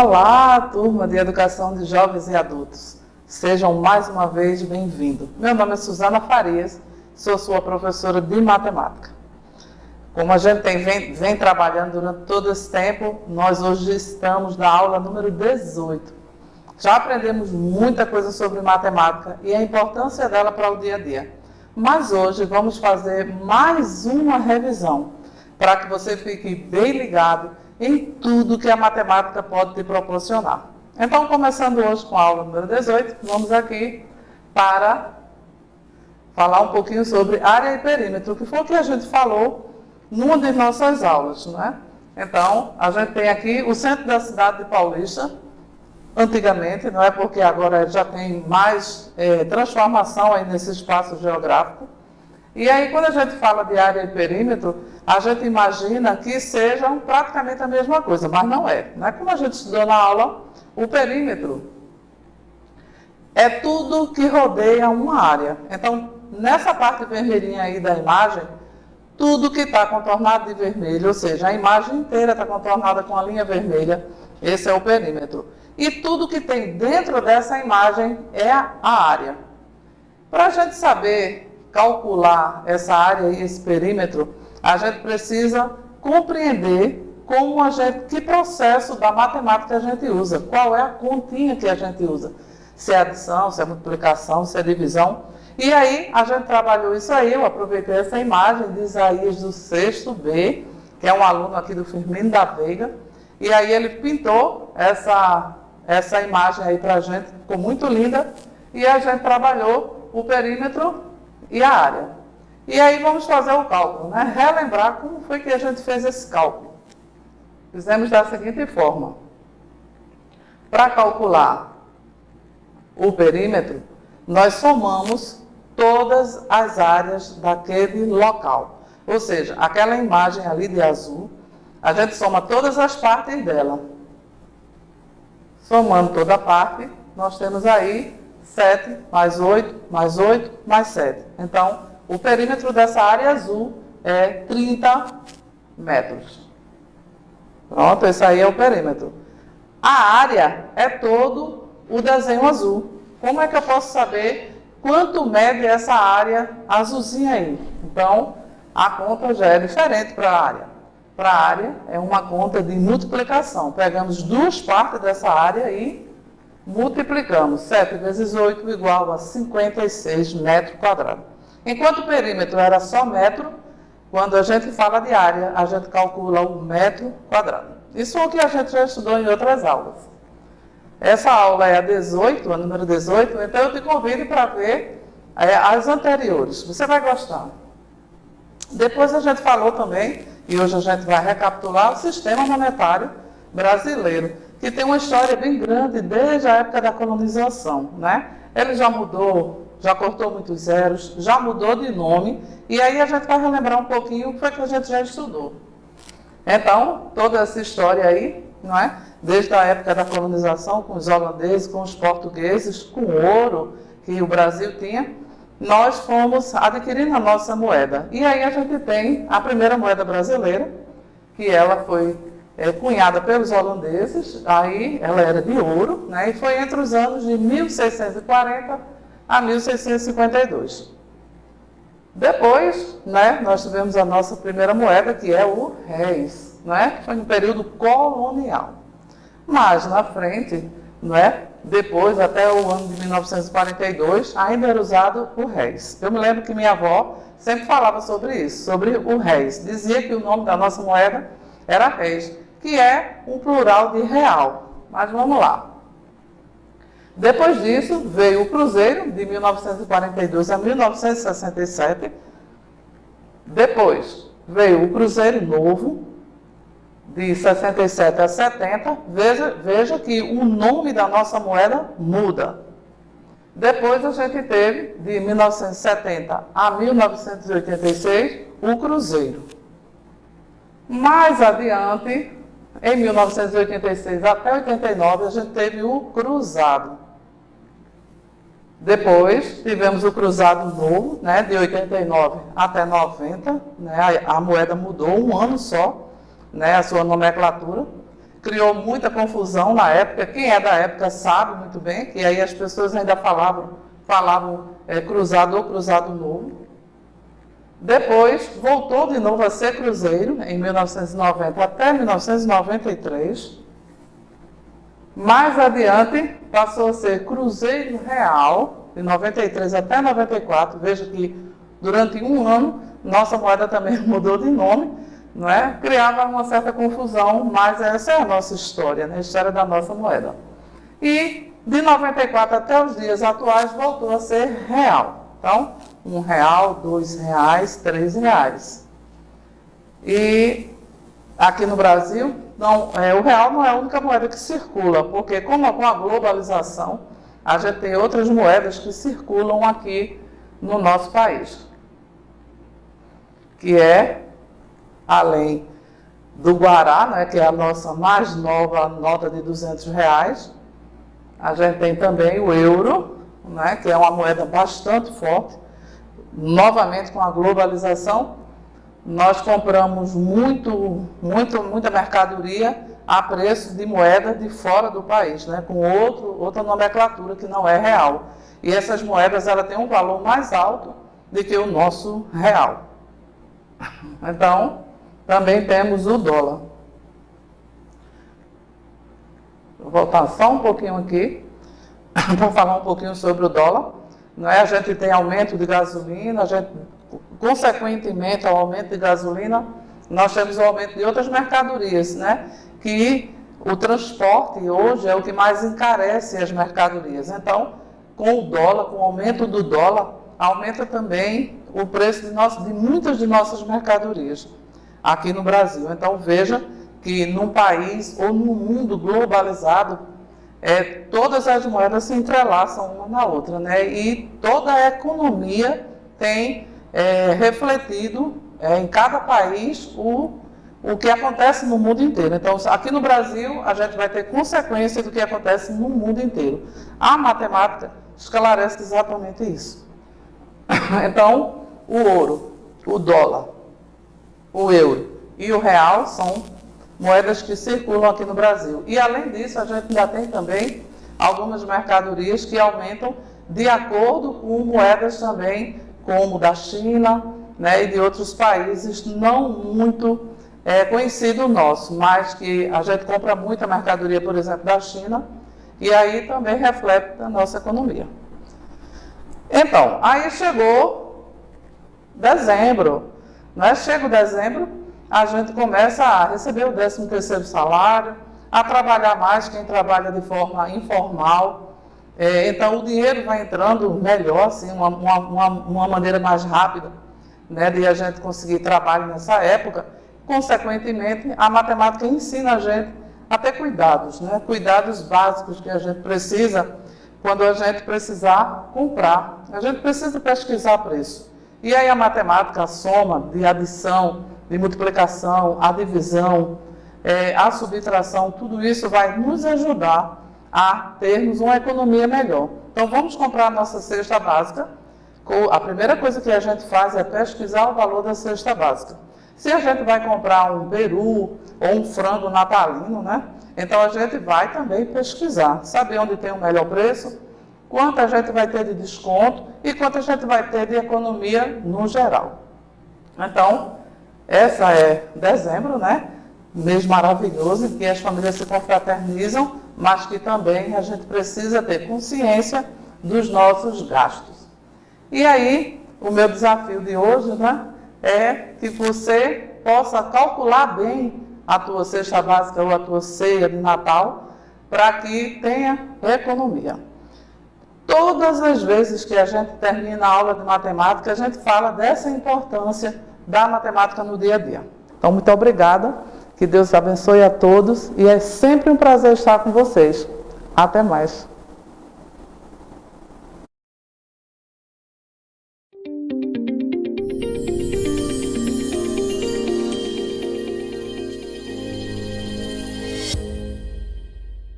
Olá, turma de Educação de Jovens e Adultos. Sejam mais uma vez bem-vindos. Meu nome é Suzana Farias, sou sua professora de matemática. Como a gente vem trabalhando durante todo esse tempo, nós hoje estamos na aula número 18. Já aprendemos muita coisa sobre matemática e a importância dela para o dia a dia. Mas hoje vamos fazer mais uma revisão, para que você fique bem ligado em tudo que a matemática pode te proporcionar. Então, começando hoje com a aula número 18, vamos aqui para falar um pouquinho sobre área e perímetro, que foi o que a gente falou numa de nossas aulas, né? Então, a gente tem aqui o centro da cidade de Paulista, antigamente, não é porque agora já tem mais transformação aí nesse espaço geográfico. E aí, quando a gente fala de área e perímetro, a gente imagina que sejam praticamente a mesma coisa, mas não é. Não é como a gente estudou na aula, o perímetro é tudo que rodeia uma área. Então, nessa parte vermelhinha aí da imagem, tudo que está contornado de vermelho, ou seja, a imagem inteira está contornada com a linha vermelha, esse é o perímetro. E tudo que tem dentro dessa imagem é a área. Para a gente saber calcular essa área e esse perímetro, a gente precisa compreender que processo da matemática a gente usa, qual é a continha que a gente usa, se é adição, se é multiplicação, se é divisão. E aí, a gente trabalhou isso aí, eu aproveitei essa imagem de Isaías do 6º B, que é um aluno aqui do Firmino da Veiga, e aí ele pintou essa imagem aí para a gente, ficou muito linda, e a gente trabalhou o perímetro e a área. E aí vamos fazer o cálculo, né? Relembrar como foi que a gente fez esse cálculo. Fizemos da seguinte forma. Para calcular o perímetro, nós somamos todas as áreas daquele local. Ou seja, aquela imagem ali de azul, a gente soma todas as partes dela. Somando toda a parte, nós temos aí 7 mais 8, mais 8, mais 7. Então, o perímetro dessa área azul é 30 metros. Pronto, esse aí é o perímetro. A área é todo o desenho azul. Como é que eu posso saber quanto mede essa área azulzinha aí? Então, a conta já é diferente para a área. Para a área, é uma conta de multiplicação. Pegamos duas partes dessa área e multiplicamos. 7 vezes 8 igual a 56 metros quadrados. Enquanto o perímetro era só metro, quando a gente fala de área, a gente calcula o metro quadrado. Isso é o que a gente já estudou em outras aulas. Essa aula é a 18, a número 18, então eu te convido para ver as anteriores. Você vai gostar. Depois a gente falou também, e hoje a gente vai recapitular, o sistema monetário brasileiro, que tem uma história bem grande desde a época da colonização, né? Ele já mudou, já cortou muitos zeros, já mudou de nome, e aí a gente vai relembrar um pouquinho o que foi que a gente já estudou. Então, toda essa história aí, não é? Desde a época da colonização, com os holandeses, com os portugueses, com o ouro que o Brasil tinha, nós fomos adquirindo a nossa moeda. E aí a gente tem a primeira moeda brasileira, que ela foi cunhada pelos holandeses, aí ela era de ouro, né, e foi entre os anos de 1640 a 1652. Depois, né, nós tivemos a nossa primeira moeda, que é o réis, né, que foi no período colonial. Mas na frente, né, depois, até o ano de 1942, ainda era usado o réis. Eu me lembro que minha avó sempre falava sobre isso, sobre o réis. Dizia que o nome da nossa moeda era réis, que é um plural de real. Mas vamos lá. Depois disso, veio o cruzeiro, de 1942 a 1967. Depois, veio o cruzeiro novo, de 67 a 70. Veja que o nome da nossa moeda muda. Depois a gente teve, de 1970 a 1986, o cruzeiro. Mais adiante, em 1986 até 89, a gente teve o cruzado. Depois, tivemos o cruzado novo, né, de 89 até 90. Né, a moeda mudou um ano só, né, a sua nomenclatura. criou muita confusão na época. Quem é da época sabe muito bem, que aí as pessoas ainda falavam cruzado ou cruzado novo. Depois voltou de novo a ser cruzeiro, em 1990 até 1993. Mais adiante passou a ser cruzeiro real, de 93 até 94. Veja que durante um ano nossa moeda também mudou de nome, não é? Criava uma certa confusão, mas essa é a nossa história, né? A história da nossa moeda. E de 94 até os dias atuais voltou a ser real. Então, R$1, R$2, R$3. E aqui no Brasil, o real não é a única moeda que circula, porque com a globalização, a gente tem outras moedas que circulam aqui no nosso país. Que é, além do Guará, né, que é a nossa mais nova nota de R$200, a gente tem também o euro, né, que é uma moeda bastante forte. Novamente, com a globalização, nós compramos muita mercadoria a preço de moeda de fora do país, né, com outra nomenclatura que não é real. E essas moedas têm um valor mais alto do que o nosso real. Então, também temos o dólar. Vou voltar só um pouquinho aqui para falar um pouquinho sobre o dólar. Não é? A gente tem aumento de gasolina, consequentemente ao aumento de gasolina, nós temos o aumento de outras mercadorias, né? Que o transporte hoje é o que mais encarece as mercadorias. Então, com o dólar, com o aumento do dólar, aumenta também o preço de muitas de nossas mercadorias aqui no Brasil. Então, veja que num país ou num mundo globalizado, todas as moedas se entrelaçam uma na outra, né? E toda a economia tem refletido em cada país o que acontece no mundo inteiro. Então, aqui no Brasil, a gente vai ter consequência do que acontece no mundo inteiro. A matemática esclarece exatamente isso. Então, o ouro, o dólar, o euro e o real são moedas que circulam aqui no Brasil. E, além disso, a gente ainda tem também algumas mercadorias que aumentam de acordo com moedas também, como da China, né, e de outros países não muito conhecido nosso, mas que a gente compra muita mercadoria, por exemplo, da China, e aí também reflete na nossa economia. Então, aí chegou dezembro, né? Chega o dezembro, a gente começa a receber o 13º salário, a trabalhar mais quem trabalha de forma informal. Então, o dinheiro vai entrando melhor, assim, uma maneira mais rápida, né, de a gente conseguir trabalho nessa época. Consequentemente, a matemática ensina a gente a ter cuidados, né, cuidados básicos que a gente precisa quando a gente precisar comprar. A gente precisa pesquisar preço. E aí a matemática, a soma de adição, de multiplicação, a divisão, a subtração, tudo isso vai nos ajudar a termos uma economia melhor. Então, vamos comprar a nossa cesta básica. A primeira coisa que a gente faz é pesquisar o valor da cesta básica. Se a gente vai comprar um peru ou um frango natalino, né? Então, a gente vai também pesquisar, saber onde tem o melhor preço, quanto a gente vai ter de desconto e quanto a gente vai ter de economia no geral. Então, essa é dezembro, né? Mês maravilhoso em que as famílias se confraternizam, mas que também a gente precisa ter consciência dos nossos gastos. E aí, o meu desafio de hoje, né, é que você possa calcular bem a tua cesta básica ou a tua ceia de Natal, para que tenha economia. Todas as vezes que a gente termina a aula de matemática, a gente fala dessa importância da matemática no dia a dia. Então, muito obrigada, que Deus abençoe a todos e é sempre um prazer estar com vocês. Até mais.